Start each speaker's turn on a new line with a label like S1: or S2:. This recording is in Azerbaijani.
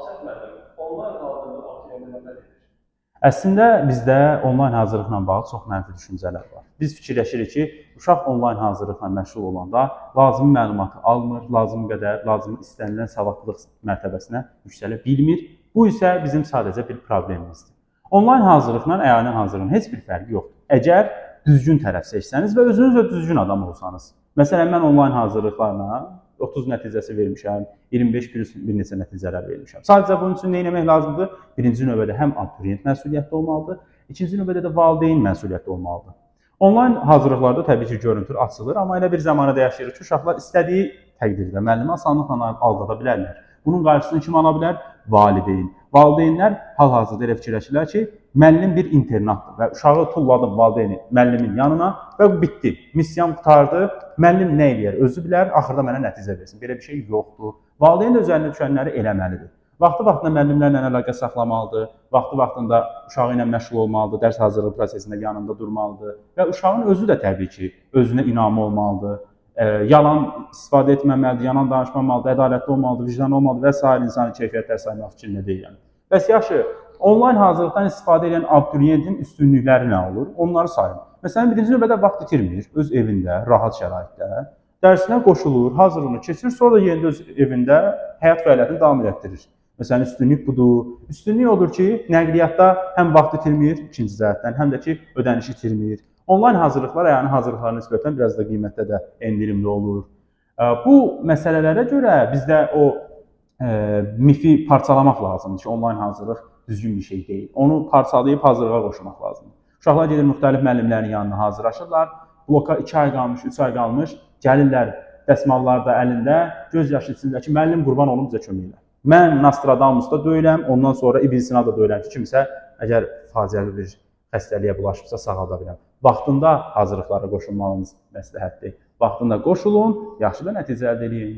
S1: Afsət müəllim, onlayn hazırlıq optimumda nədir?
S2: Əslində bizdə onlayn hazırlıqla bağlı çox mənfi düşüncələr var. Biz fikirləşirik ki, uşaq onlayn hazırlıqla məşğul olanda lazımi məlumatı almır, lazım qədər, lazım istənilən savadlılıq mərtəbəsinə yüksələ bilmir. Bu isə bizim sadəcə bir problemimizdir. Onlayn hazırlıqla əyani hazırlığın heç bir fərqi yoxdur. Əgər düzgün tərəf seçsəniz və özünüz də düzgün adam olsanız. Məsələn, mən onlayn hazırlıqlarla 30 nəticəsi vermişəm, 25 bir neçə nəticələr vermişəm. Sadəcə bunun üçün nə etmək lazımdır? Birinci növbədə həm abituriyent məsuliyyətli olmalıdır, ikinci növbədə də valideyn məsuliyyətli olmalıdır. Onlayn hazırlıqlarda təbii ki, görüntü açılır, amma elə bir zamanada yaşayırıq ki, uşaqlar istədiyi təqdirdə müəllimi asanlıqla aldada bilərlər. Bunun qarşısını kim ala bilər? Valideyn. Valideynlər hal-hazırda elə fikirləşirlər ki, müəllim bir internatdır və uşağı tulladım valideyni müəllimin yanına və bitdi. Missiyan qutardı. Müəllim nə eləyər? Özü bilər, axırda mənə nəticə versin. Belə bir şey yoxdur. Valideyn də üzərinə düşənləri eləməlidir. Vaxtı-vaxtında müəllimlərlə əlaqə saxlamalıdır, vaxtı-vaxtında uşağı ilə məşğul olmalıdır, dərs hazırlığı prosesində yanında durmalıdır və uşağın özü də təbii ki, özünə inamı olmalıdır. Yalan istifadə etməməlidir, yalan danışmamalıdır, ədalətli olmalıdır, vicdanlı olmalıdır və s. insanı keyfiyyətlər saymaq fikrində deyiləm. Bəs yaxşı, onlayn hazırlıqdan istifadə edən abituriyentin üstünlükləri nə olur? Onları sayın. Məsələn, birinci növbədə vaxt itirmir, öz evində, rahat şəraitdə, dərsinə qoşulur, hazırlığını keçirir, sonra da yerində öz evində həyat fəaliyyətini davam etdirir. Məsələn, üstünlük budur. Üstünlük odur ki, nəqliyyatda həm vaxt itirmir, ikinci cəhətdən, həm də ki, ödəniş itirmir. Onlayn hazırlıqlar əyani hazırlıqlara nisbətən biraz da qiymətdə də endirimli olur. Bu məsələlərə görə bizdə o mifi parçalamaq lazımdır ki, onlayn hazırlıq düzgün bir şey deyil. Onu parçalayıb hazırlığa qoşmaq lazımdır. Uşaqlar gedir müxtəlif müəllimlərin yanına hazırlaşırlar. Bloka 2 ay qalmış, 3 ay qalmış, gəlirlər dəsmallar da əlində, göz yaşı içindəki müəllim qurban olum bizə kömək elə. Mən Nostradamus'da döyüləm, ondan sonra İbn Sina da döyüləm ki, kimsə əgər faciəvi bir xəstəliyə bulaşıbsa sağalda biləm. Vaxtında hazırlıqlara qoşulmağınız məsləhətdir. Vaxtında qoşulun, yaxşı da nəticə əldə edin.